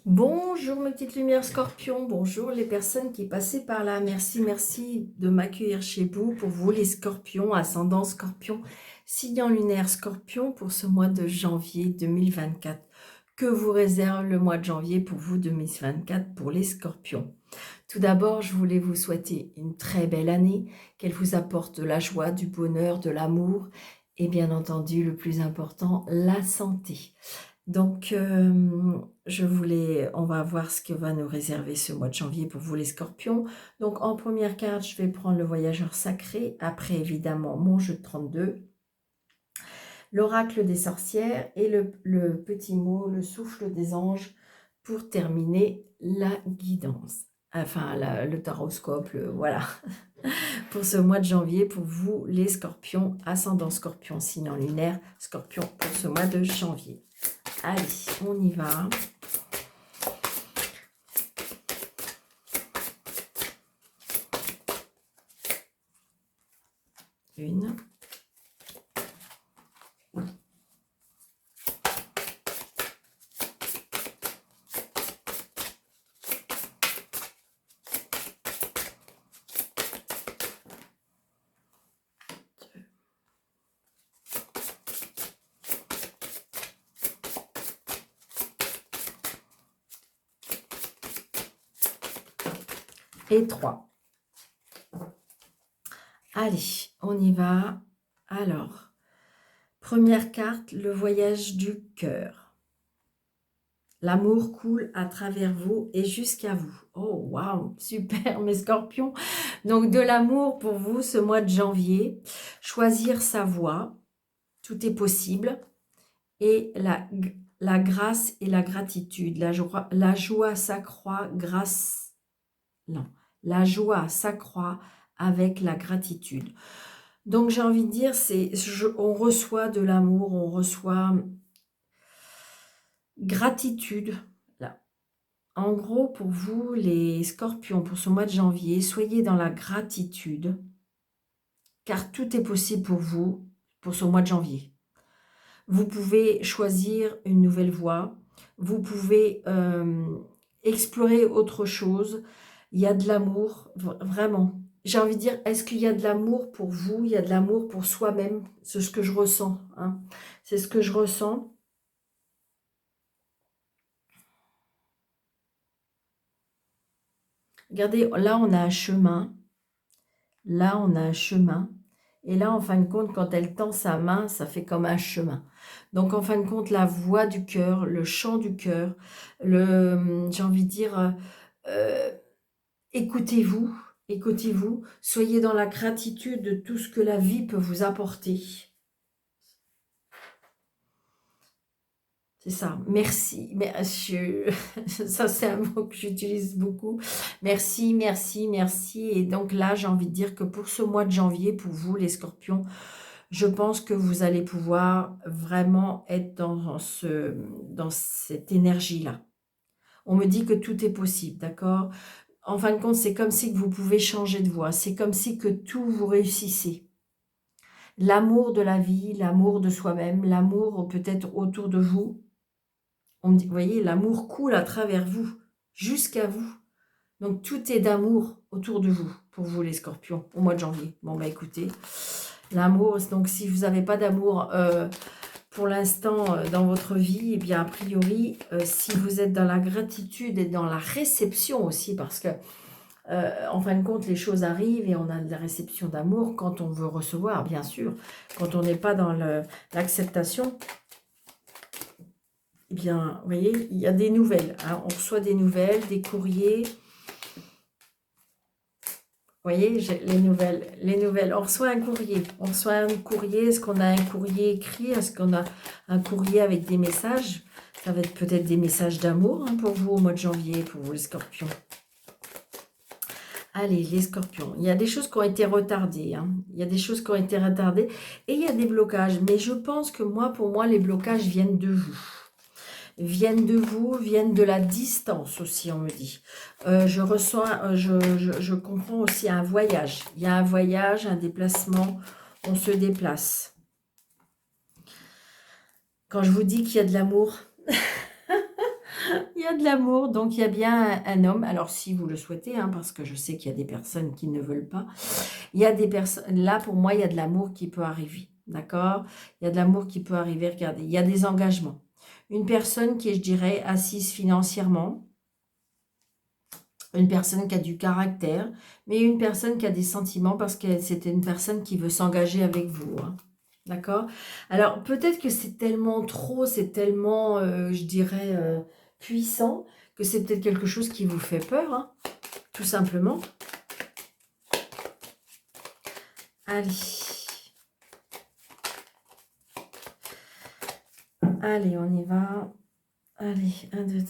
Bonjour mes petites lumières scorpions, bonjour les personnes qui passaient par là. Merci de m'accueillir chez vous les scorpions, ascendant scorpion, signe lunaire scorpion pour ce mois de janvier 2024. Que vous réserve le mois de janvier pour vous 2024 pour les scorpions? Tout d'abord, je voulais vous souhaiter une très belle année, qu'elle vous apporte de la joie, du bonheur, de l'amour et bien entendu, le plus important, la santé. Donc, on va voir ce que va nous réserver ce mois de janvier pour vous les scorpions. Donc, en première carte, je vais prendre le voyageur sacré. Après, évidemment, mon jeu de 32. L'oracle des sorcières et le petit mot, le souffle des anges pour terminer la guidance. Enfin, le taroscope, voilà. Pour ce mois de janvier, pour vous les scorpions, ascendant scorpion, signe en lunaire, scorpion pour ce mois de janvier. Allez, on y va. Une. Et 3. Allez, on y va. Alors, première carte, le voyage du cœur. L'amour coule à travers vous et jusqu'à vous. Oh, waouh, super, mes scorpions. Donc, de l'amour pour vous ce mois de janvier. Choisir sa voie, tout est possible. Et la grâce et la gratitude. La joie s'accroît grâce... Non, la joie s'accroît avec la gratitude. Donc, j'ai envie de dire, on reçoit de l'amour, on reçoit gratitude. Là. En gros, pour vous, les scorpions, pour ce mois de janvier, soyez dans la gratitude, car tout est possible pour vous pour ce mois de janvier. Vous pouvez choisir une nouvelle voie, vous pouvez explorer autre chose. Il y a de l'amour, vraiment. J'ai envie de dire, est-ce qu'il y a de l'amour pour vous? Il y a de l'amour pour soi-même. C'est ce que je ressens. Hein. C'est ce que je ressens. Regardez, là, on a un chemin. Là, on a un chemin. Et là, en fin de compte, quand elle tend sa main, ça fait comme un chemin. Donc, en fin de compte, la voix du cœur, le chant du cœur, j'ai envie de dire, euh, écoutez-vous, écoutez-vous, soyez dans la gratitude de tout ce que la vie peut vous apporter. C'est ça, merci. Ça, c'est un mot que j'utilise beaucoup. Merci, merci, merci. Et donc là, j'ai envie de dire que pour ce mois de janvier, pour vous, les scorpions, je pense que vous allez pouvoir vraiment être dans cette énergie-là. On me dit que tout est possible, d'accord? En fin de compte, c'est comme si que vous pouvez changer de voie. C'est comme si que tout vous réussissait. L'amour de la vie, l'amour de soi-même, l'amour peut-être autour de vous. On me dit, vous voyez, l'amour coule à travers vous, jusqu'à vous. Donc, tout est d'amour autour de vous, pour vous les scorpions, au mois de janvier. Bon, bah écoutez, l'amour, donc si vous n'avez pas d'amour pour l'instant dans votre vie, eh bien, a priori, si vous êtes dans la gratitude et dans la réception aussi, parce que, en fin de compte, les choses arrivent et on a de la réception d'amour quand on veut recevoir, bien sûr. Quand on n'est pas dans l'acceptation, eh bien, vous voyez, il y a des nouvelles. Hein, on reçoit des nouvelles, des courriers. Vous voyez, les nouvelles. On reçoit un courrier. On reçoit un courrier. Est-ce qu'on a un courrier écrit? Est-ce qu'on a un courrier avec des messages? Ça va être peut-être des messages d'amour hein, pour vous au mois de janvier, pour vous les scorpions. Allez, les scorpions. Il y a des choses qui ont été retardées. Hein. Il y a des choses qui ont été retardées. Et il y a des blocages. Mais je pense que pour moi, les blocages viennent de vous. Viennent de vous, viennent de la distance aussi, on me dit. Je ressens, je comprends aussi un voyage. Il y a un voyage, un déplacement, on se déplace. Quand je vous dis qu'il y a de l'amour, il y a de l'amour, donc il y a bien un homme. Alors si vous le souhaitez, hein, parce que je sais qu'il y a des personnes qui ne veulent pas. Il y a des personnes, là pour moi, il y a de l'amour qui peut arriver. D'accord? Il y a de l'amour qui peut arriver, regardez, il y a des engagements. Une personne qui est, je dirais, assise financièrement, une personne qui a du caractère, mais une personne qui a des sentiments parce que c'est une personne qui veut s'engager avec vous. Hein. D'accord? Alors, peut-être que c'est tellement trop, c'est tellement, je dirais, puissant, que c'est peut-être quelque chose qui vous fait peur, hein, tout simplement. Allez. Allez, on y va. Allez, 1, 2,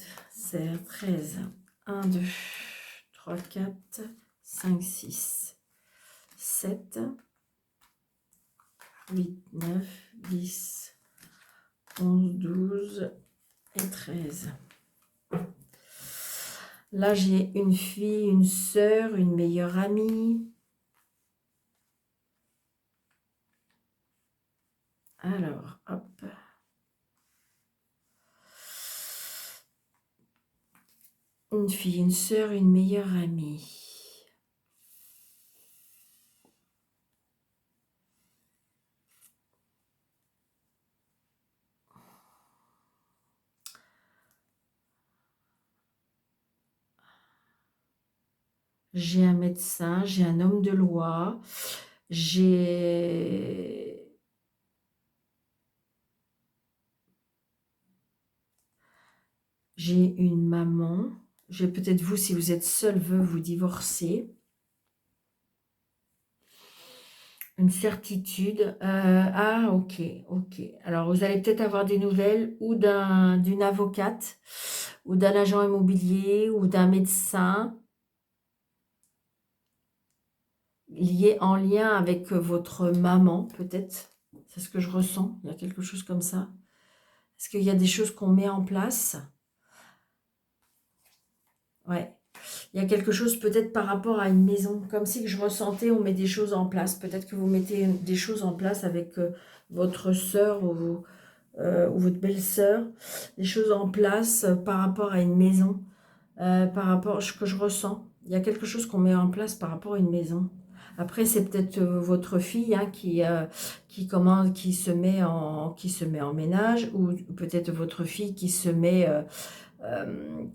13. 1, 2, 3, 4, 5, 6, 7, 8, 9, 10, 11, 12 et 13. Là, j'ai une fille, une sœur, une meilleure amie. Alors, hop. Une fille, une sœur, une meilleure amie. J'ai un médecin, j'ai un homme de loi, j'ai une maman. J'ai peut-être vous, si vous êtes seul, veut vous divorcer. Une certitude. Ah, ok, ok. Alors, vous allez peut-être avoir des nouvelles ou d'une avocate, ou d'un agent immobilier, ou d'un médecin, en lien avec votre maman, peut-être. C'est ce que je ressens. Il y a quelque chose comme ça. Est-ce qu'il y a des choses qu'on met en place? Ouais. Il y a quelque chose peut-être par rapport à une maison. Comme si que je ressentais, on met des choses en place. Peut-être que vous mettez des choses en place avec votre sœur ou votre belle-sœur. Des choses en place par rapport à une maison. Par rapport à ce que je ressens. Il y a quelque chose qu'on met en place par rapport à une maison. Après, c'est peut-être votre fille hein, qui se met en ménage, ou peut-être votre fille qui se met,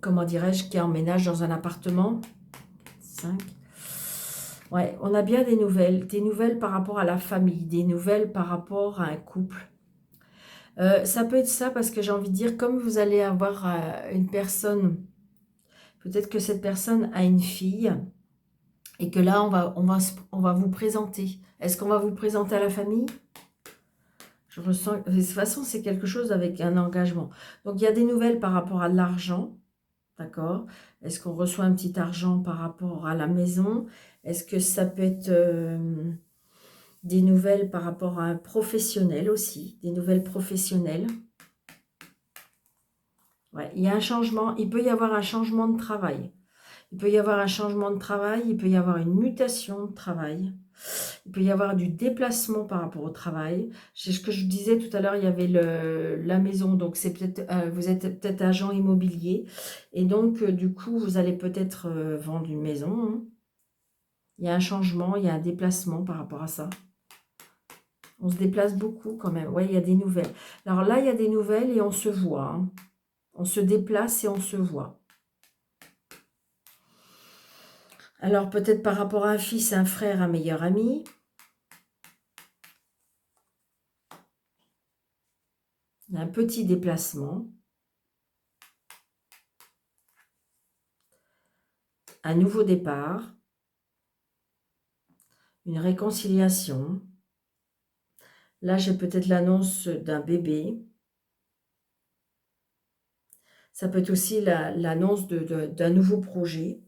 comment dirais-je, qui emménage dans un appartement. 5. Ouais, on a bien des nouvelles par rapport à la famille, des nouvelles par rapport à un couple. Ça peut être ça parce que j'ai envie de dire, comme vous allez avoir une personne, peut-être que cette personne a une fille, et que là, on va vous présenter. Est-ce qu'on va vous présenter à la famille? Je ressens, de toute façon, c'est quelque chose avec un engagement. Donc, il y a des nouvelles par rapport à l'argent, d'accord? Est-ce qu'on reçoit un petit argent par rapport à la maison? Est-ce que ça peut être des nouvelles par rapport à un professionnel aussi? Des nouvelles professionnelles? Ouais, il y a un changement, il peut y avoir un changement de travail. Il peut y avoir un changement de travail, il peut y avoir une mutation de travail. Il peut y avoir du déplacement par rapport au travail. C'est ce que je disais tout à l'heure, il y avait la maison, donc c'est peut-être vous êtes peut-être agent immobilier et donc du coup vous allez peut-être vendre une maison. Hein. Il y a un changement, il y a un déplacement par rapport à ça. On se déplace beaucoup quand même. Ouais, il y a des nouvelles. Alors là, il y a des nouvelles et on se voit. Hein. On se déplace et on se voit. Alors peut-être par rapport à un fils, un frère, un meilleur ami. Il y a un petit déplacement. Un nouveau départ. Une réconciliation. Là, j'ai peut-être l'annonce d'un bébé. Ça peut être aussi l'annonce d'un nouveau projet.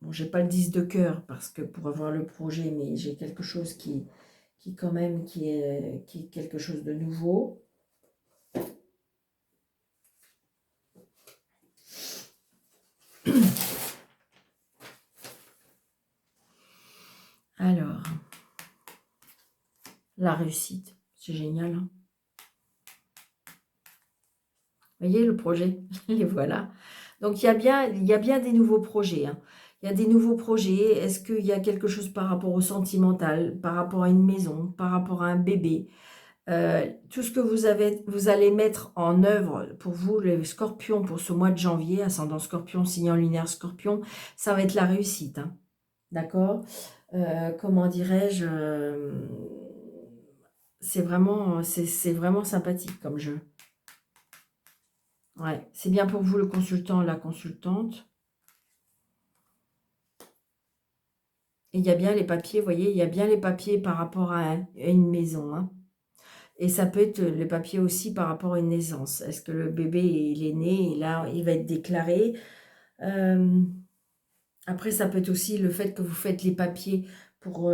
Bon, j'ai pas le 10 de cœur parce que pour avoir le projet, mais j'ai quelque chose qui quand même, qui est quelque chose de nouveau. Alors, la réussite, c'est génial. Hein. voyez le projet? Les voilà. Donc il y a bien des nouveaux projets, hein. Il y a des nouveaux projets. Est-ce qu'il y a quelque chose par rapport au sentimental, par rapport à une maison, par rapport à un bébé? Tout ce que vous allez mettre en œuvre pour vous, les scorpions, pour ce mois de janvier, ascendant scorpion, signe lunaire scorpion, ça va être la réussite, hein. D'accord? Comment dirais-je? C'est vraiment sympathique comme jeu. Ouais, c'est bien pour vous le consultant, la consultante. Et il y a bien les papiers, vous voyez, il y a bien les papiers par rapport à une maison, hein. Et ça peut être le papier aussi par rapport à une naissance. Est-ce que le bébé, il est né et là, il va être déclaré? Après, ça peut être aussi le fait que vous faites les papiers pour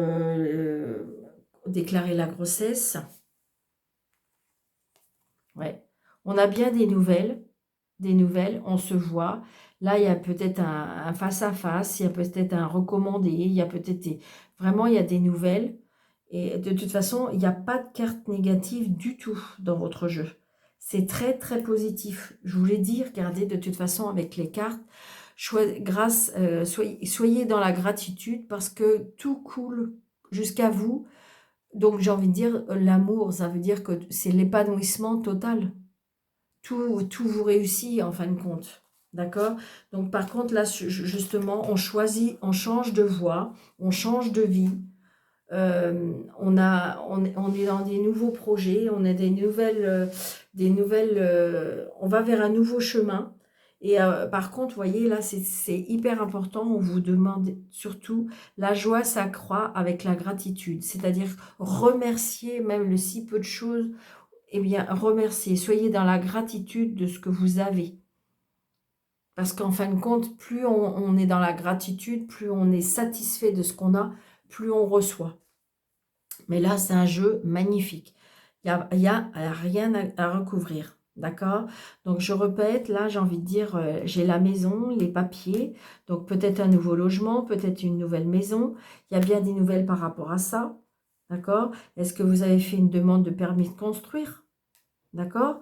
déclarer la grossesse. Ouais. On a bien des nouvelles, on se voit. Là, il y a peut-être un face-à-face, il y a peut-être un recommandé, il y a peut-être... Vraiment, il y a des nouvelles. Et de toute façon, il n'y a pas de carte négative du tout dans votre jeu. C'est très, très positif. Je vous l'ai dit, regardez, de toute façon, avec les cartes, soyez dans la gratitude parce que tout coule jusqu'à vous. Donc, j'ai envie de dire, l'amour, ça veut dire que c'est l'épanouissement total. Tout vous réussit en fin de compte. D'accord? Donc, par contre, là, justement, on choisit, on change de voie, on change de vie. On est dans des nouveaux projets, on a on va vers un nouveau chemin. Et par contre, vous voyez, là, c'est hyper important. On vous demande surtout, la joie s'accroît avec la gratitude. C'est-à-dire remercier même le si peu de choses. Eh bien, remercier. Soyez dans la gratitude de ce que vous avez. Parce qu'en fin de compte, plus on est dans la gratitude, plus on est satisfait de ce qu'on a, plus on reçoit. Mais là, c'est un jeu magnifique. Il y a rien à recouvrir. D'accord? Donc, je répète, là, j'ai envie de dire, j'ai la maison, les papiers. Donc, peut-être un nouveau logement, peut-être une nouvelle maison. Il y a bien des nouvelles par rapport à ça. D'accord? Est-ce que vous avez fait une demande de permis de construire? D'accord?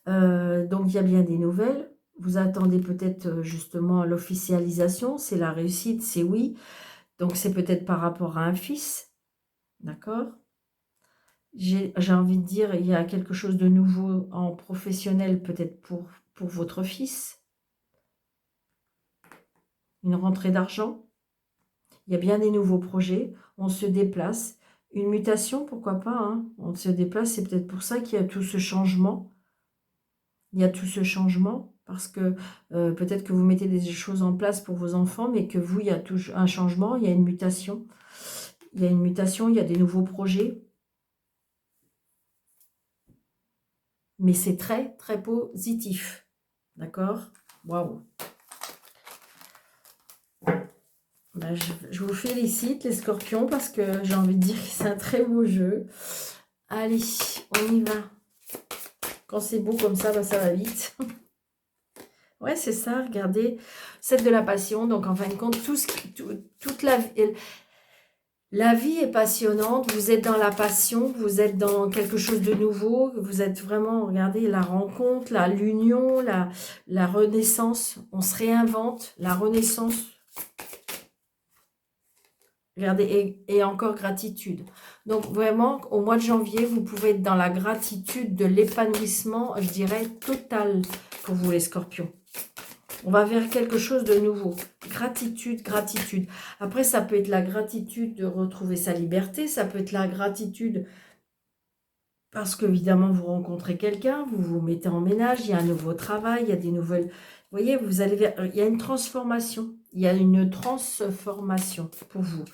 Donc, il y a bien des nouvelles. Vous attendez peut-être justement l'officialisation. C'est la réussite, c'est oui. Donc, c'est peut-être par rapport à un fils. D'accord? J'ai envie de dire, il y a quelque chose de nouveau en professionnel peut-être pour votre fils. Une rentrée d'argent. Il y a bien des nouveaux projets. On se déplace. Une mutation, pourquoi pas, hein. On se déplace, c'est peut-être pour ça qu'il y a tout ce changement. Il y a tout ce changement parce que peut-être que vous mettez des choses en place pour vos enfants, mais que vous, il y a tout un changement, il y a une mutation. Il y a une mutation, il y a des nouveaux projets. Mais c'est très, très positif. D'accord? Waouh! Ben, je vous félicite les scorpions parce que j'ai envie de dire que c'est un très beau jeu. Allez, on y va. Quand c'est beau comme ça, ben, ça va vite. Ouais, c'est ça, regardez. 7 de la passion. Donc, en fin de compte, toute la vie est passionnante. Vous êtes dans la passion, vous êtes dans quelque chose de nouveau. Vous êtes vraiment, regardez, la rencontre, l'union, la renaissance. On se réinvente, la renaissance. Regardez, et encore gratitude. Donc vraiment, au mois de janvier, vous pouvez être dans la gratitude de l'épanouissement, je dirais, total pour vous les scorpions. On va vers quelque chose de nouveau. Gratitude, gratitude. Après, ça peut être la gratitude de retrouver sa liberté. Ça peut être la gratitude parce qu'évidemment, vous rencontrez quelqu'un, vous vous mettez en ménage, il y a un nouveau travail, il y a des nouvelles... Vous voyez, vous allez vers... il y a une transformation. Il y a une transformation pour vous.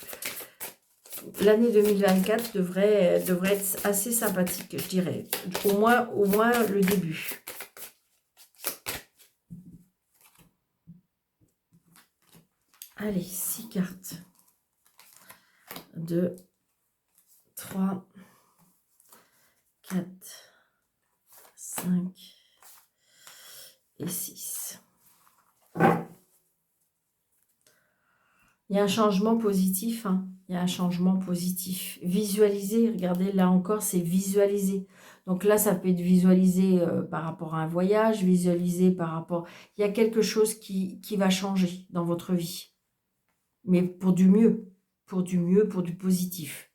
L'année 2024 devrait être assez sympathique, je dirais. Au moins le début. Allez, 6 cartes. 2, 3, 4, 5 et 6. Il y a un changement positif, hein. Il y a un changement positif. Visualiser, regardez, là encore, c'est visualiser. Donc là, ça peut être visualisé par rapport à un voyage, visualisé par rapport... Il y a quelque chose qui va changer dans votre vie. Mais pour du mieux. Pour du mieux, pour du positif.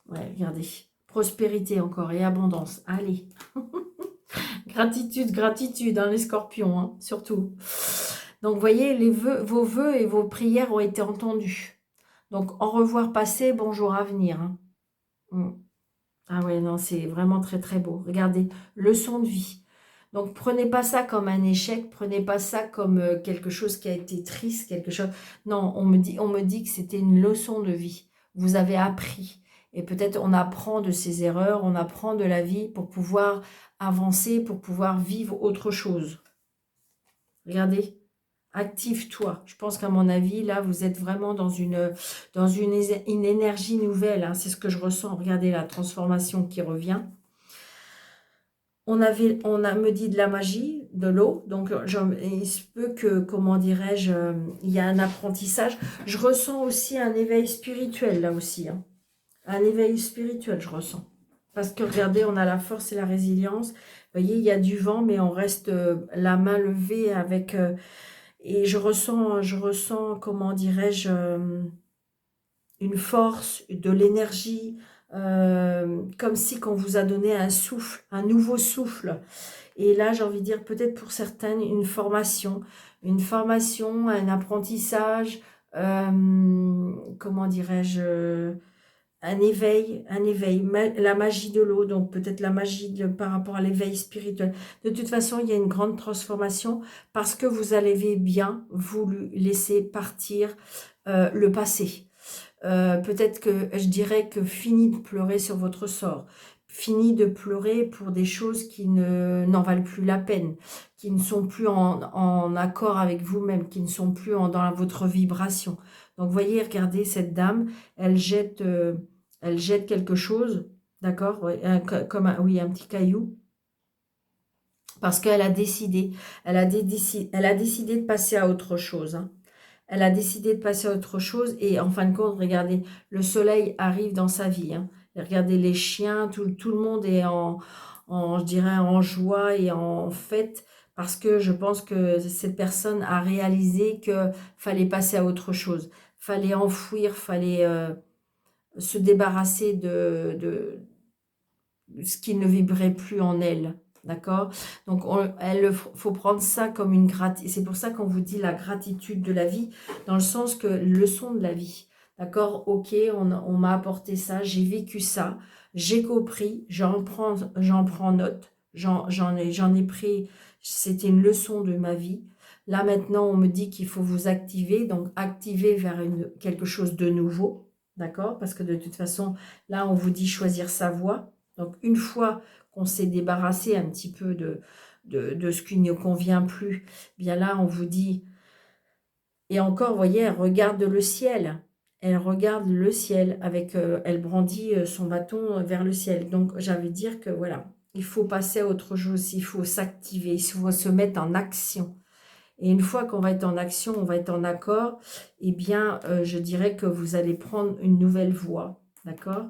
Ouais, regardez. Prospérité encore et abondance. Allez. Gratitude, gratitude, hein, les scorpions, hein, surtout. Donc, vous voyez, vos vœux et vos prières ont été entendus. Donc, au revoir passé, bonjour à venir. Hein. Mm. Ah ouais, non, c'est vraiment très, très beau. Regardez, leçon de vie. Donc, prenez pas ça comme un échec, prenez pas ça comme quelque chose qui a été triste, quelque chose... Non, on me dit que c'était une leçon de vie. Vous avez appris. Et peut-être on apprend de ses erreurs, on apprend de la vie pour pouvoir avancer, pour pouvoir vivre autre chose. Regardez, active-toi. Je pense qu'à mon avis, là, vous êtes vraiment dans une énergie nouvelle. Hein. C'est ce que je ressens. Regardez la transformation qui revient. Me dit de la magie, de l'eau, donc il se peut que, comment dirais-je, il y a un apprentissage. Je ressens aussi un éveil spirituel, là aussi. Hein. Un éveil spirituel, je ressens. Parce que, regardez, on a la force et la résilience. Vous voyez, il y a du vent, mais on reste la main levée avec... et je ressens, comment dirais-je, une force, de l'énergie, comme si qu'on vous a donné un souffle, un nouveau souffle. Et là, j'ai envie de dire peut-être pour certaines une formation, un apprentissage, comment dirais-je, un éveil, la magie de l'eau, donc peut-être la magie par rapport à l'éveil spirituel. De toute façon, il y a une grande transformation parce que vous avez bien voulu laisser partir le passé. Peut-être que je dirais que fini de pleurer sur votre sort, fini de pleurer pour des choses qui n'en valent plus la peine, qui ne sont plus en accord avec vous-même, qui ne sont plus dans votre vibration. Donc voyez, regardez cette dame, elle jette quelque chose, d'accord, ouais, comme oui, un petit caillou, parce qu'elle a décidé, elle a décidé de passer à autre chose. Hein. Elle a décidé de passer à autre chose et en fin de compte, regardez, le soleil arrive dans sa vie. Hein. Et regardez les chiens, tout le monde est je dirais, en joie et en fête parce que je pense que cette personne a réalisé que fallait passer à autre chose. Fallait enfouir, fallait se débarrasser de ce qui ne vibrait plus en elle. D'accord. Donc, faut prendre ça comme une gratitude. C'est pour ça qu'on vous dit la gratitude de la vie, dans le sens que leçon de la vie. D'accord. Ok, on m'a apporté ça, j'ai vécu ça, j'ai compris, j'en prends note, j'en ai pris, c'était une leçon de ma vie. Là, maintenant, on me dit qu'il faut vous activer, donc activer vers quelque chose de nouveau. D'accord. Parce que de toute façon, là, on vous dit choisir sa voie. Donc, une fois qu'on s'est débarrassé un petit peu de ce qui ne convient plus, bien là, on vous dit... Et encore, vous voyez, elle regarde le ciel. Elle regarde le ciel, elle brandit son bâton vers le ciel. Donc, j'avais dire que, voilà, il faut passer à autre chose, il faut s'activer, il faut se mettre en action. Et une fois qu'on va être en action, on va être en accord, eh bien, je dirais que vous allez prendre une nouvelle voie, d'accord ?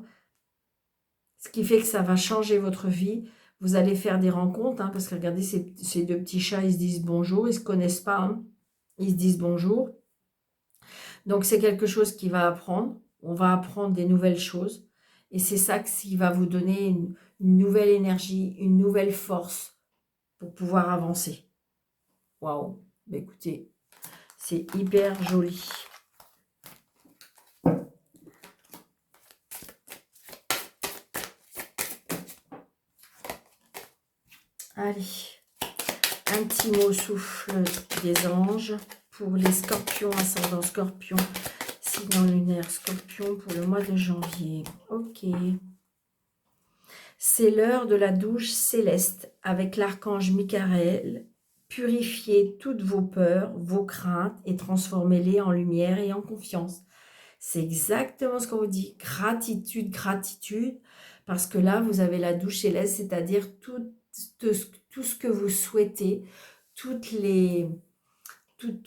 Ce qui fait que ça va changer votre vie. Vous allez faire des rencontres, hein, parce que regardez, ces deux petits chats, ils se disent bonjour, ils ne se connaissent pas, hein, ils se disent bonjour. Donc, c'est quelque chose qui va apprendre. On va apprendre des nouvelles choses. Et c'est ça qui va vous donner une nouvelle énergie, une nouvelle force pour pouvoir avancer. Waouh! Bah, écoutez, c'est hyper joli. Allez, un petit mot souffle des anges pour les scorpions, ascendant scorpion, signe lunaire scorpion pour le mois de janvier. Ok. C'est l'heure de la douche céleste avec l'archange Michael. Purifiez toutes vos peurs, vos craintes et transformez-les en lumière et en confiance. C'est exactement ce qu'on vous dit. Gratitude, gratitude. Parce que là, vous avez la douche céleste, c'est-à-dire tout ce que vous souhaitez, toutes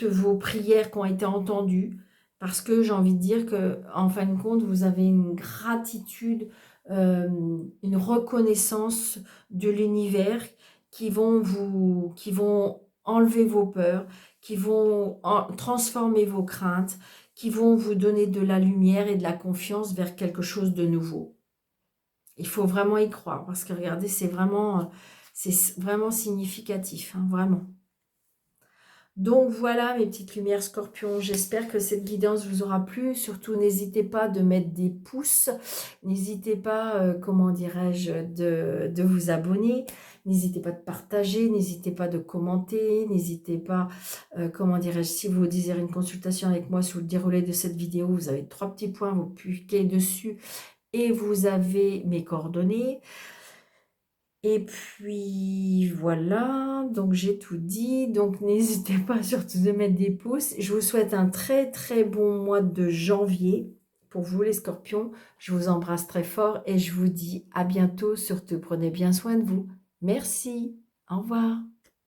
vos prières qui ont été entendues. Parce que j'ai envie de dire que, en fin de compte, vous avez une gratitude une reconnaissance de l'univers qui vont enlever vos peurs, qui vont transformer vos craintes, qui vont vous donner de la lumière et de la confiance vers quelque chose de nouveau. Il faut vraiment y croire, parce que regardez, c'est vraiment significatif, hein, vraiment. Donc voilà mes petites lumières scorpions, j'espère que cette guidance vous aura plu. Surtout n'hésitez pas de mettre des pouces, n'hésitez pas, comment dirais-je, de vous abonner, n'hésitez pas de partager, n'hésitez pas de commenter, n'hésitez pas, comment dirais-je, si vous désirez une consultation avec moi sous le déroulé de cette vidéo, vous avez 3 petits points, vous cliquez dessus et vous avez mes coordonnées. Et puis voilà, donc j'ai tout dit, donc n'hésitez pas surtout de mettre des pouces. Je vous souhaite un très très bon mois de janvier pour vous les scorpions. Je vous embrasse très fort et je vous dis à bientôt. Surtout prenez bien soin de vous. Merci, au revoir.